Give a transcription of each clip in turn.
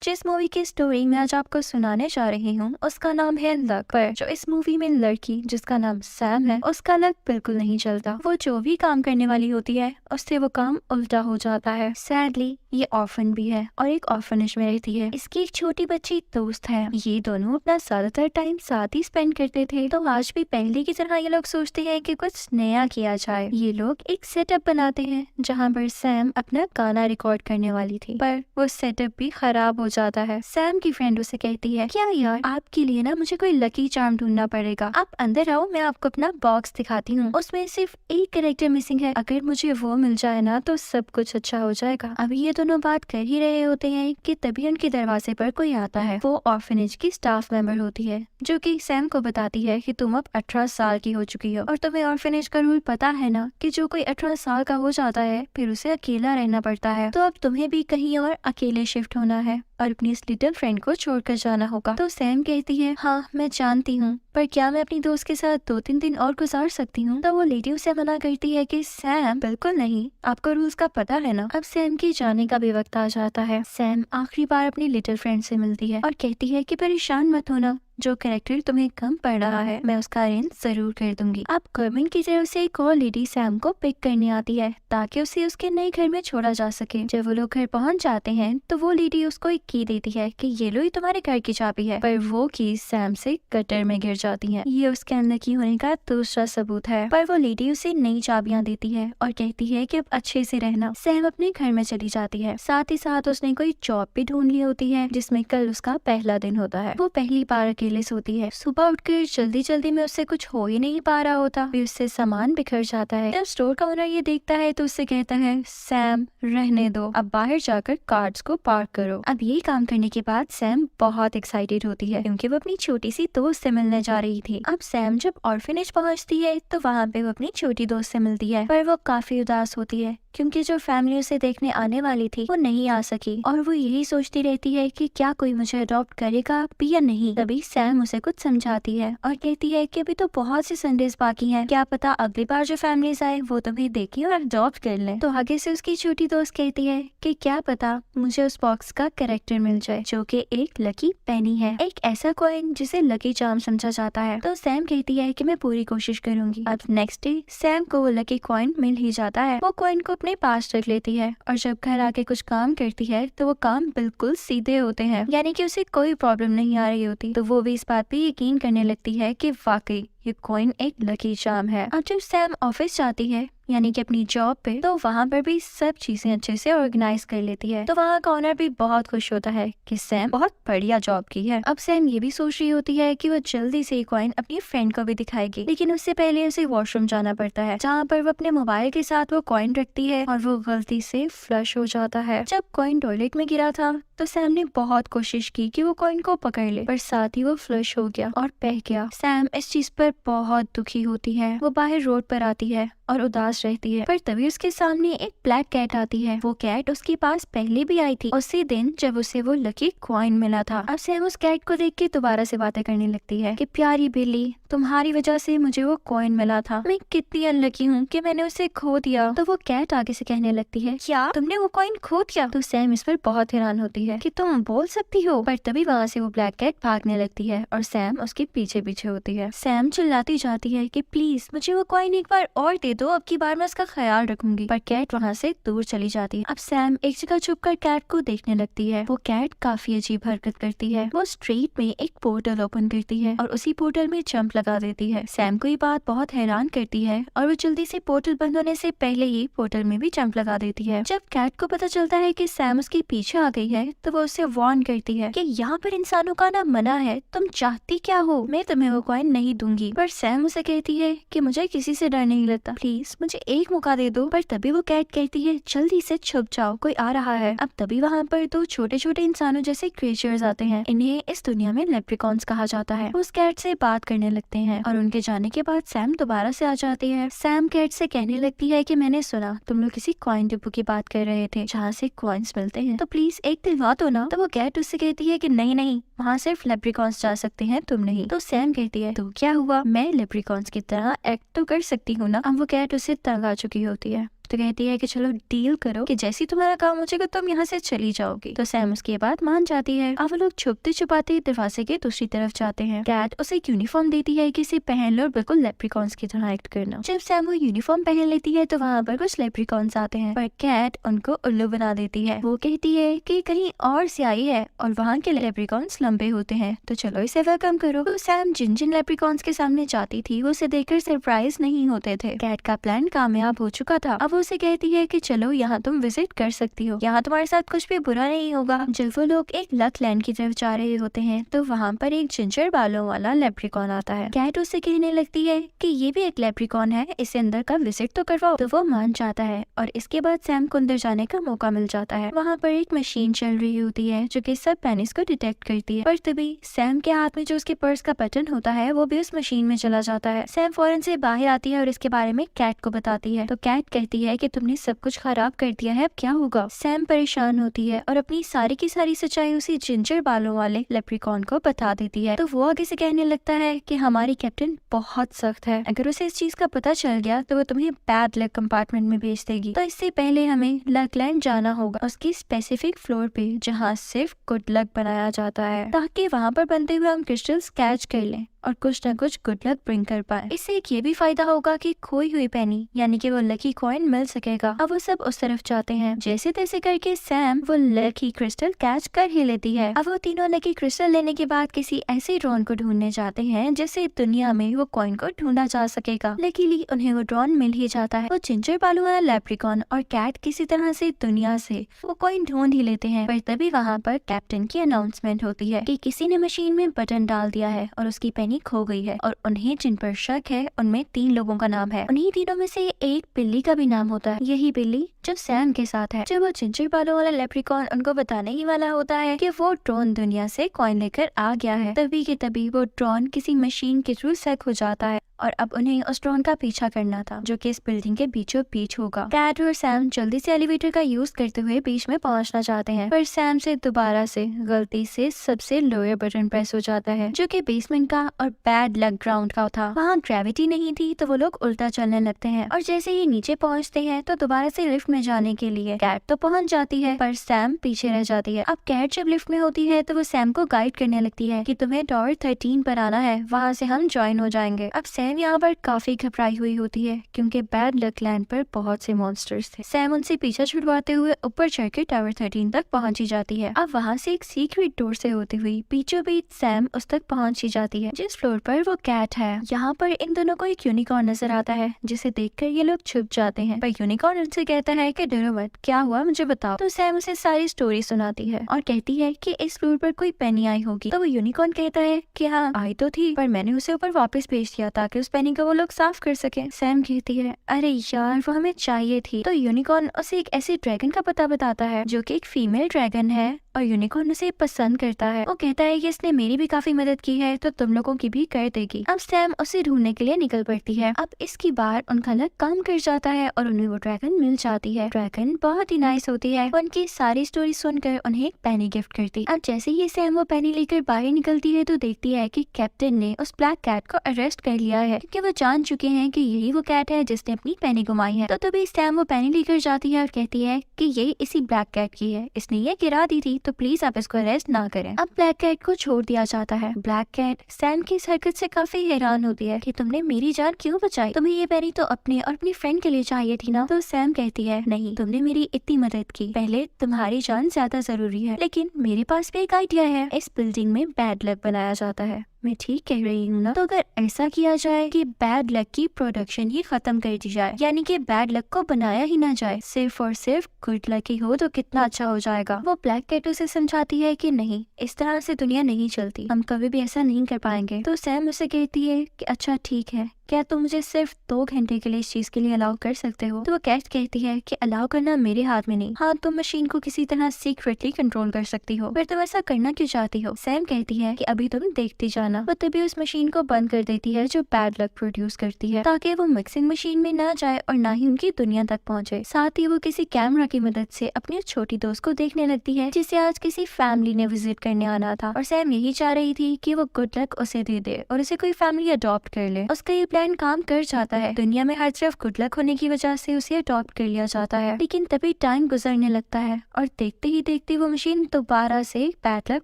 जिस मूवी की स्टोरी मैं आज आपको सुनाने जा रही हूँ उसका नाम है लक। पर जो इस मूवी में लड़की जिसका नाम सैम है उसका लक बिल्कुल नहीं चलता। वो जो भी काम करने वाली होती है उससे वो काम उल्टा हो जाता है। सैडली ये ऑर्फन भी है और एक ऑर्फनेज में रहती है। इसकी एक छोटी बच्ची दोस्त है। ये दोनों अपना ज्यादातर टाइम साथ ही स्पेंड करते थे। तो आज भी पहले की तरह ये लोग सोचते हैं कि कुछ नया किया जाए। ये लोग एक सेटअप बनाते हैं जहाँ पर सैम अपना गाना रिकॉर्ड करने वाली थी, पर वो सेटअप भी खराब हो जाता है। सैम की फ्रेंड उसे कहती है, क्या यार आपके लिए ना मुझे कोई लकी चार्म ढूंढना पड़ेगा। आप अंदर आओ, मैं आपको अपना बॉक्स दिखाती हूँ। उसमें सिर्फ एक कैरेक्टर मिसिंग है, अगर मुझे वो मिल जाए ना तो सब कुछ अच्छा हो जाएगा। अभी ये दोनों बात कर ही रहे होते हैं कि तभी उनके दरवाजे पर कोई आता है। वो ऑर्फनेज की स्टाफ मेंबर होती है जो कि सैम को बताती है कि तुम अब 18 साल की हो चुकी हो और तुम्हें ऑर्फनेज का रूल पता है ना कि जो कोई 18 साल का हो जाता है फिर उसे अकेला रहना पड़ता है। तो अब तुम्हें भी कहीं और अकेले शिफ्ट होना है और अपनी इस लिटिल फ्रेंड को छोड़कर जाना होगा। तो सैम कहती है, हाँ मैं जानती हूँ, पर क्या मैं अपनी दोस्त के साथ 2-3 दिन और गुजार सकती हूँ। तो वो लेडी उसे मना करती है कि सैम बिल्कुल नहीं, आपको रूल्स का पता है ना। अब सैम के जाने का भी वक्त आ जाता है। सैम आखिरी बार अपनी लिटिल फ्रेंड से मिलती है और कहती है कि परेशान मत होना, जो कैरेक्टर तुम्हें कम पड़ रहा है मैं उसका अरेंज जरूर कर दूंगी। अब गवर्नमेंट की तरफ से एक और लेडी सैम को पिक करने आती है ताकि उसे उसके नए घर में छोड़ा जा सके। जब वो लोग घर पहुंच जाते हैं तो वो लेडी उसको एक की देती है कि ये लो, ये तुम्हारे घर की चाबी है। पर वो की सैम से गटर में गिर जाती है। ये उसके अनलकी होने का दूसरा सबूत है। पर वो लेडी उसे नई चाबियां देती है और कहती है कि अब अच्छे से रहना। सैम अपने घर में चली जाती है। साथ ही साथ उसने कोई जॉब भी ढूंढ ली होती है जिसमें कल उसका पहला दिन होता है। वो पहली बार अकेले सोती है। सुबह उठकर जल्दी जल्दी में उससे कुछ हो ही नहीं पा रहा होता, फिर उससे सामान बिखर जाता है। जब स्टोर का ओनर ये देखता है तो उससे कहता है, सैम रहने दो, अब बाहर जाकर कार्ड्स को पार्क करो। अब ये काम करने के बाद सैम बहुत एक्साइटेड होती है क्योंकि वो अपनी छोटी सी दोस्त से मिलने जा रही थी। अब सैम जब ऑर्फनेज पहुंचती है तो वहाँ पे वो अपनी छोटी दोस्त से मिलती है, पर वो काफी उदास होती है क्योंकि जो फैमिली उसे देखने आने वाली थी वो नहीं आ सकी और वो यही सोचती रहती है कि क्या कोई मुझे अडॉप्ट करेगा भी या नहीं। तभी सैम उसे कुछ समझाती है और कहती है कि अभी तो बहुत से संडेज बाकी हैं, क्या पता अगली बार जो फैमिलीज आए वो तुम्हें देखें और अडॉप्ट कर लें। तो आगे से उसकी छोटी दोस्त कहती है कि क्या पता मुझे उस बॉक्स का कैरेक्टर मिल जाए जो कि एक लकी पेनी है, एक ऐसा कॉइन जिसे लकी चार्म समझा जाता है। तो सैम कहती है कि मैं पूरी कोशिश करूंगी। अब नेक्स्ट डे सैम को वो लकी कॉइन मिल ही जाता है। वो कॉइन को अपने पास रख लेती है और जब घर आके कुछ काम करती है तो वो काम बिल्कुल सीधे होते हैं, यानी कि उसे कोई प्रॉब्लम नहीं आ रही होती। तो वो भी इस बात पे यकीन करने लगती है कि वाकई ये कॉइन एक लकी चार्म है। अब जब सैम ऑफिस जाती है यानी कि अपनी जॉब पे, तो वहाँ पर भी सब चीजें अच्छे से ऑर्गेनाइज कर लेती है। तो वहाँ का ओनर भी बहुत खुश होता है कि सैम बहुत बढ़िया जॉब की है। अब सैम ये भी सोच रही होती है कि वो जल्दी से कॉइन अपनी फ्रेंड को भी दिखाएगी, लेकिन उससे पहले उसे वॉशरूम जाना पड़ता है जहाँ पर वो अपने मोबाइल के साथ वो कॉइन रखती है और वो गलती से फ्लश हो जाता है। जब कॉइन टॉयलेट में गिरा था तो सैम ने बहुत कोशिश की कि वो कॉइन को पकड़ ले, पर साथ ही वो फ्लश हो गया और बह गया। सैम इस चीज पर बहुत दुखी होती है। वो बाहर रोड पर आती है और उदास रहती है, पर तभी उसके सामने एक ब्लैक कैट आती है। वो कैट उसके पास पहले भी आई थी उसी दिन जब उसे वो लकी कॉइन मिला था। अब सैम उस कैट को देख के दोबारा से बातें करने लगती है कि प्यारी बिल्ली, तुम्हारी वजह से मुझे वो कॉइन मिला था, मैं कितनी अनलकी हूँ कि मैंने उसे खो दिया। तो वो कैट आगे से कहने लगती है, क्या तुमने वो कॉइन खो दिया? तो सैम इस पर बहुत हैरान होती है कि तुम बोल सकती हो, पर तभी वहाँ से वो ब्लैक कैट भागने लगती है और सैम उसके पीछे पीछे होती है। सैम चिल्लाती जाती है कि प्लीज मुझे वो कॉइन एक बार और दे दो, अब की बार मैं उसका ख्याल रखूंगी। पर कैट वहाँ से दूर चली जाती है। अब सैम एक जगह छुपकर कैट को देखने लगती है। वो कैट काफी अजीब हरकत करती है। वो स्ट्रीट में एक पोर्टल ओपन करती है और उसी पोर्टल में जंप लगा देती है। सैम को ये बात बहुत हैरान करती है और वो जल्दी से पोर्टल बंद होने से पहले ही पोर्टल में भी जंप लगा देती है। जब कैट को पता चलता है कि सैम उसके पीछे आ गई है तो वो उसे वार्न करती है कि यहाँ पर इंसानों का ना मना है, तुम चाहती क्या हो, मैं तुम्हें वो कॉइन नहीं दूंगी। पर सैम उसे कहती है कि मुझे किसी से डर नहीं लगता, प्लीज मुझे एक मौका दे दो। पर तभी वो कैट कहती है, जल्दी से छुप जाओ, कोई आ रहा है। अब तभी वहाँ पर दो छोटे छोटे इंसानों जैसे क्रिएचर्स आते हैं। इन्हें इस दुनिया में लेप्रिकॉन्स कहा जाता है। वो उस कैट से बात करने लगते हैं और उनके जाने के बाद सैम दोबारा से आ जाती है। सैम कैट से कहने लगती है कि मैंने सुना तुम लोग किसी कॉइन डिपो की बात कर रहे थे जहाँ से कॉइन्स मिलते हैं, तो प्लीज एक दिलवा दो ना। तो वो कैट उससे कहती है कि नहीं नहीं, वहाँ सिर्फ लेप्रिकॉन्स जा सकते हैं, तुम नहीं। तो सैम कहती है, तो क्या हुआ, मैं लेप्रिकॉन्स की तरह एक्ट तो कर सकती हूँ ना। अब वो कैट उससे तंग आ चुकी होती है तो कहती है कि चलो डील करो कि जैसी तुम्हारा काम हो जाएगा तुम यहाँ से चली जाओगी। तो सैम उसके बाद मान जाती है। अब वो लोग छुपते छुपाते दरवाजे के दूसरी तरफ जाते हैं। कैट उसे एक यूनिफॉर्म देती है कि इसे पहन लो और बिल्कुल लेप्रिकॉन्स की तरह एक्ट करना। जब सैम वो यूनिफॉर्म पहन लेती है तो वहाँ पर कुछ लेप्रिकॉन्स आते हैं, पर कैट उनको उल्लू बना देती है। वो कहती है कि कहीं और से आई है और वहाँ के लेप्रिकॉन्स लंबे होते हैं, तो चलो इसे वेलकम करो। तो सैम जिन जिन लेप्रिकॉन्स के सामने जाती थी वो उसे देखकर सरप्राइज नहीं होते थे। कैट का प्लान कामयाब हो चुका था। अब वो उसे कहती है कि चलो यहाँ तुम विजिट कर सकती हो, यहाँ तुम्हारे साथ कुछ भी बुरा नहीं होगा। जब वो लोग एक लक लैंड की तरफ जा रहे होते हैं तो वहाँ पर एक जिंजर बालों वाला लेप्रिकॉन आता है। कैट उससे कहने लगती है कि ये भी एक लेप्रिकॉन है, इसे अंदर का विजिट तो करवाओ। तो वो मान जाता है और इसके बाद सैम को अंदर जाने का मौका मिल जाता है। वहाँ पर एक मशीन चल रही होती है जो कि सब पेनिस को डिटेक्ट करती है, पर तभी सैम के हाथ में जो उसके पर्स का बटन होता है वो भी उस मशीन में चला जाता है। सैम फौरन से बाहर आती है और इसके बारे में कैट को बताती है। तो कैट कहती है कि तुमने सब कुछ खराब कर दिया है, अब क्या होगा। सैम परेशान होती है और अपनी सारी की सारी सच्चाई उसी जिंजर बालों वाले लेप्रिकॉन को बता देती है। तो वो आगे से कहने लगता है कि हमारी कैप्टन बहुत सख्त है, अगर उसे इस चीज का पता चल गया तो वो तुम्हें बैड लक कंपार्टमेंट में भेज देगी। तो इससे पहले हमें लकलैंड जाना होगा, उसकी स्पेसिफिक फ्लोर पे जहाँ सिर्फ गुड लक बनाया जाता है, ताकि वहाँ पर बनते हुए हम क्रिस्टल्स कैच कर लें और कुछ न कुछ गुड लक ब्रिंग कर पाए। इससे एक ये भी फायदा होगा कि खोई हुई पेनी यानी कि वो लकी कॉइन मिल सकेगा। अब वो सब उस तरफ जाते हैं। जैसे तैसे करके सैम वो लकी क्रिस्टल कैच कर ही लेती है। अब वो तीनों लकी क्रिस्टल लेने के बाद किसी ऐसे ड्रोन को ढूंढने जाते हैं जिससे दुनिया में वो कॉइन को ढूंढा जा सकेगा। लकीली उन्हें वो ड्रोन मिल ही जाता है। वो जिंजर बालू वाला लेप्रिकॉन और कैट किसी तरह से दुनिया से वो कॉइन ढूंढ ही लेते हैं, पर तभी वहाँ पर कैप्टन की अनाउंसमेंट होती है कि किसी ने मशीन में बटन डाल दिया है और उसकी पेनी खो गई है और उन्हें जिन पर शक है उनमें 3 लोगों का नाम है। उन्हीं तीनों में से एक बिल्ली का भी नाम होता है, यही बिल्ली जो सैम के साथ है। जब वो जिंजर बालों वाला लेप्रिकॉन उनको बताने ही वाला होता है कि वो ड्रोन दुनिया से कॉइन लेकर आ गया है, तभी के तभी वो ड्रोन किसी मशीन के थ्रू सेक हो जाता है और अब उन्हें उस ड्रोन का पीछा करना था जो कि इस बिल्डिंग के बीचों बीच होगा। कैट और सैम जल्दी से एलिवेटर का यूज करते हुए बीच में पहुंचना चाहते हैं, पर सैम से दोबारा से गलती से सबसे लोअर बटन प्रेस हो जाता है जो कि बेसमेंट का और बैड लक ग्राउंड का था। वहाँ ग्रेविटी नहीं थी तो वो लोग उल्टा चलने लगते हैं और जैसे ही नीचे पहुँचते हैं तो दोबारा से लिफ्ट में जाने के लिए कैट तो पहुँच जाती है पर सैम पीछे रह जाती है। अब कैट जब लिफ्ट में होती है तो वो सैम को गाइड करने लगती है कि तुम्हें टॉवर 13 पर आना है, वहाँ से हम ज्वाइन हो जाएंगे। अब सैम यहाँ पर काफी घबराई हुई होती है क्योंकि बैड लक लैंड पर बहुत से मॉन्स्टर्स थे। सैम उनसे पीछा छुड़वाते हुए ऊपर चढ़कर टावर 13 तक पहुंची जाती है। अब वहाँ से एक सीक्रेट डोर से होती हुई बीचों बीच सैम उस तक पहुंच ही जाती है जिस फ्लोर पर वो कैट है। यहाँ पर इन दोनों को एक यूनिकॉर्न नजर आता है जिसे देखकर ये लोग छुप जाते हैं, पर यूनिकॉर्न उनसे कहता है कि डरो मत, क्या हुआ मुझे बताओ। तो सैम उसे सारी स्टोरी सुनाती है और कहती है कि इस फ्लोर पर कोई पेनी आई होगी। तो वो यूनिकॉर्न कहता है कि हाँ आई तो थी, पर मैंने उसे ऊपर वापस भेज दिया ताकि उस पेनी को वो लोग साफ कर सके। सैम कहती है अरे यार वो हमें चाहिए थी। तो यूनिकॉर्न उसे एक ऐसे ड्रैगन का पता बताता है जो कि एक फीमेल ड्रैगन है और यूनिकॉर्न उसे पसंद करता है। वो कहता है कि इसने मेरी भी काफी मदद की है तो तुम लोगों की भी कर देगी। अब सैम उसे ढूंढने के लिए निकल पड़ती है। अब इसकी बार उनका लक काम कर जाता है और उन्हें वो ड्रैगन मिल जाती है। ड्रैगन बहुत ही नाइस होती है, उनकी सारी स्टोरी सुनकर उन्हें एक पेनी गिफ्ट करती है। अब जैसे ही सैम वो पेनी लेकर बाहर निकलती है तो देखती है कि कैप्टन ने उस ब्लैक कैट को अरेस्ट कर लिया है क्योंकि वो जान चुके हैं कि यही वो कैट है जिसने अपनी पेनी घुमाई है। तो तभी सैम वो पेनी लेकर जाती है और कहती है कि ये इसी ब्लैक कैट की है, इसने ये गिरा दी थी तो प्लीज आप इसको अरेस्ट ना करें। अब ब्लैक कैट को छोड़ दिया जाता है। ब्लैक कैट सैम की इस हरकत से काफी हैरान होती है कि तुमने मेरी जान क्यों बचाई, तुम्हें ये पेनी तो अपने और अपनी फ्रेंड के लिए चाहिए थी ना। तो सैम कहती है नहीं, तुमने मेरी इतनी मदद की, पहले तुम्हारी जान ज्यादा जरूरी है, लेकिन मेरे पास भी एक आइडिया है। इस बिल्डिंग में बैड लक बनाया जाता है, मैं ठीक कह रही हूँ ना। तो अगर ऐसा किया जाए कि बैड लक की प्रोडक्शन ही खत्म कर दी जाए, यानी कि बैड लक को बनाया ही ना जाए, सिर्फ और सिर्फ गुड लक ही हो, तो कितना अच्छा हो जाएगा। वो ब्लैक कैट उसे समझाती है कि नहीं, इस तरह से दुनिया नहीं चलती, हम कभी भी ऐसा नहीं कर पाएंगे। तो सैम उसे कहती है कि अच्छा ठीक है, क्या तुम मुझे सिर्फ 2 घंटे के लिए इस चीज के लिए अलाउ कर सकते हो। तो वो कैट कहती है कि अलाउ करना मेरे हाथ में नहीं, हाँ तुम मशीन को किसी तरह सीक्रेटली कंट्रोल कर सकती हो, पर तुम ऐसा करना क्यों चाहती हो। सैम कहती है कि अभी तुम देखती जाना। वो तभी उस मशीन को बंद कर देती है जो बैड लक प्रोड्यूस करती है, ताकि वो मिक्सिंग मशीन में ना जाए और ना ही उनकी दुनिया तक पहुँचे। साथ ही वो किसी कैमरा की मदद से अपनी छोटी दोस्त को देखने लगती है जिसे आज किसी फैमिली ने विजिट करने आना था, और सैम यही चाह रही थी कि वो गुड लक उसे दे दे और उसे कोई फैमिली अडॉप्ट कर ले। उसका ये प्लान काम कर जाता है। दुनिया में हर तरफ गुड लक होने की वजह से उसे अडॉप्ट कर लिया जाता है। लेकिन तभी टाइम गुजरने लगता है और देखते ही देखते वो मशीन दोबारा से बैड लक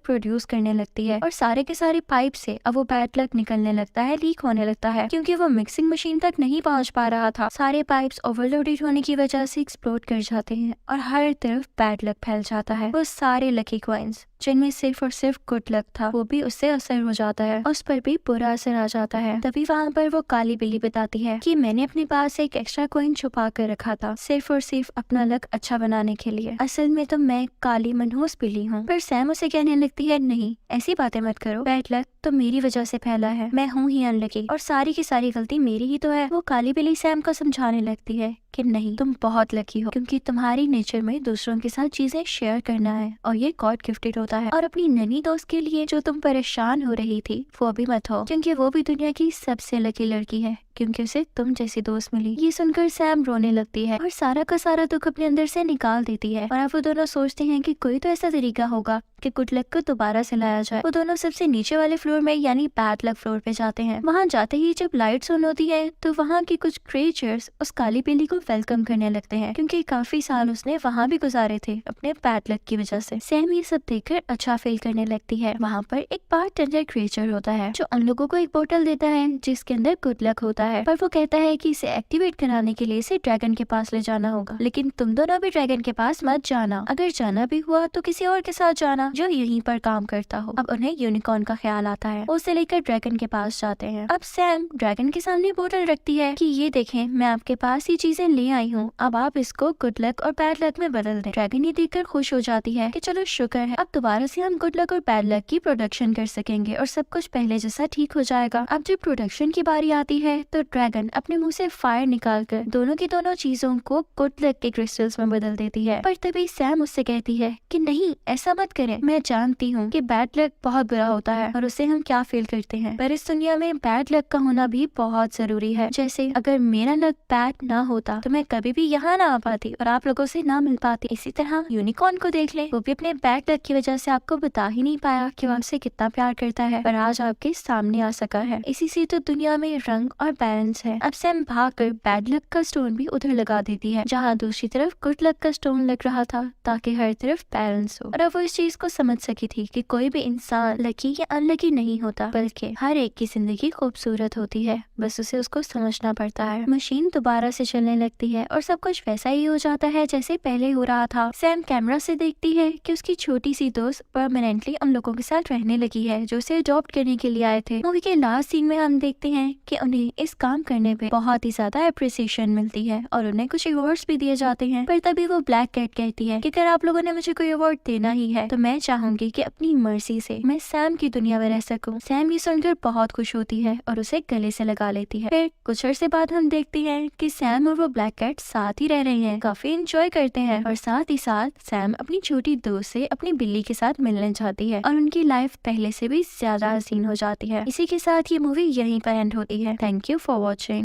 प्रोड्यूस करने लगती है और सारे के सारे पाइप से अब वो बैड लक निकलने लगता है, लीक होने लगता है क्योंकि वो मिक्सिंग मशीन तक नहीं पहुंच पा रहा था। सारे पाइप्स ओवरलोडेड होने की वजह से एक्सप्लोड कर जाते हैं और हर तरफ बैड लक फैल जाता है। वो सारे लकी कॉइंस जिनमें सिर्फ और सिर्फ गुड लक था वो भी उससे असर हो जाता है, उस पर भी बुरा असर आ जाता है। तभी वहाँ पर वो काली बिल्ली बताती है कि मैंने अपने पास एक एक्स्ट्रा कॉइन छुपा कर रखा था सिर्फ और सिर्फ अपना लक अच्छा बनाने के लिए। असल में तो मैं काली मनहूस बिल्ली हूँ। पर सैम उसे कहने लगती है नहीं, ऐसी बातें मत करो, बैड लक तो मेरी वजह से फैला है, मैं हूँ ही अनलकी और सारी की सारी गलती मेरी ही तो है। वो काली बिल्ली सैम को समझाने लगती है कि नहीं, तुम बहुत लकी हो क्योंकि तुम्हारी नेचर में दूसरों के साथ चीजें शेयर करना है और ये गॉड गिफ्टेड होता है। और अपनी नन्ही दोस्त के लिए जो तुम परेशान हो रही थी वो भी मत हो क्योंकि वो भी दुनिया की सबसे लकी लड़की है क्योंकि उसे तुम जैसी दोस्त मिली। ये सुनकर सैम रोने लगती है और सारा का सारा दुख अपने अंदर से निकाल देती है और अब वो दोनों सोचते हैं कि कोई तो ऐसा तरीका होगा कि गुड लक को दोबारा से लाया जाए। वो दोनों सबसे नीचे वाले फ्लोर में यानी बैड लक फ्लोर पे जाते हैं। वहाँ जाते ही जब लाइट्स ऑन होती है तो वहाँ के कुछ क्रिएचर्स उस काली बिल्ली को वेलकम करने लगते हैं क्योंकि काफी साल उसने वहाँ भी गुजारे थे अपने बैड लक की वजह से। सैम ये सब देखकर अच्छा फील करने लगती है। वहाँ पर एक बारटेंडर क्रिएचर होता है जो उन लोगों को एक बोतल देता है जिसके अंदर गुड लक होता है, पर वो कहता है कि इसे एक्टिवेट कराने के लिए इसे ड्रैगन के पास ले जाना होगा। लेकिन तुम दोनों भी ड्रैगन के पास मत जाना, अगर जाना भी हुआ तो किसी और के साथ जाना जो यहीं पर काम करता हो। अब उन्हें यूनिकॉर्न का ख्याल आता है, उसे लेकर ड्रैगन के पास जाते हैं। अब सैम ड्रैगन के सामने बोतल रखती है कि ये देखें, मैं आपके पास ये चीजें ले आई हूँ, अब आप इसको गुड लक और बैड लक में बदल दें। ड्रैगन ये देखकर खुश हो जाती है कि चलो शुक्र है, अब दोबारा से हम गुड लक और बैड लक की प्रोडक्शन कर सकेंगे और सब कुछ पहले जैसा ठीक हो जाएगा। अब जब प्रोडक्शन की बारी आती है तो ड्रैगन अपने मुंह से फायर निकालकर दोनों की दोनों चीजों को गुड लक के क्रिस्टल्स में बदल देती है। पर तभी सैम उससे कहती है कि नहीं, ऐसा मत करें, मैं जानती हूँ कि बैड लक बहुत बुरा होता है और उससे हम क्या फील करते हैं, पर इस दुनिया में बैड लक का होना भी बहुत जरूरी है। जैसे अगर मेरा लक बैड ना होता तो मैं कभी भी यहाँ ना आ पाती और आप लोगों से ना मिल पाती। इसी तरह यूनिकॉर्न को देख ले, वो भी अपने बैड लक की वजह से आपको बता ही नहीं पाया कि वो आपसे कितना प्यार करता है, पर आज आपके सामने आ सका है। इसी से तो दुनिया में रंग और बैलेंस है। अब सैम भागकर बैड लक का स्टोन भी उधर लगा देती है जहाँ दूसरी तरफ गुड लक का स्टोन लग रहा था, ताकि हर तरफ बैलेंस हो। और अब वो इस चीज को समझ सकी थी कि कोई भी इंसान लकी या अनलकी नहीं होता, बल्कि हर एक की जिंदगी खूबसूरत होती है, बस उसे उसको समझना पड़ता है। मशीन दोबारा से चलने लगती है और सब कुछ वैसा ही हो जाता है जैसे पहले हो रहा था। सैम कैमरा से देखती है कि उसकी छोटी सी दोस्त परमानेंटली उन लोगों के साथ रहने लगी है जो उसे अडॉप्ट करने के लिए आए थे। मूवी के लास्ट सीन में हम देखते हैं कि उन्हें इस काम करने पे बहुत ही ज्यादा अप्रिसिएशन मिलती है और उन्हें कुछ अवार्ड्स भी दिए जाते हैं। पर तभी वो ब्लैक कैट कहती है कि अगर आप लोगों ने मुझे कोई अवार्ड देना ही है तो मैं चाहूंगी कि अपनी मर्जी से मैं सैम की दुनिया में रह सकूं। सैम ये सुनकर बहुत खुश होती है और उसे गले से लगा लेती है। फिर कुछ अर्से बाद हम देखते हैं कि सैम और वो ब्लैक कैट साथ ही रह रहे हैं, काफी एंजॉय करते हैं और साथ ही साथ सैम अपनी छोटी दोस्त से अपनी बिल्ली के साथ मिलने जाती है और उनकी लाइफ पहले से भी ज्यादा हसीन हो जाती है। इसी के साथ ये मूवी यहीं पर एंड होती है। Thank you for watching.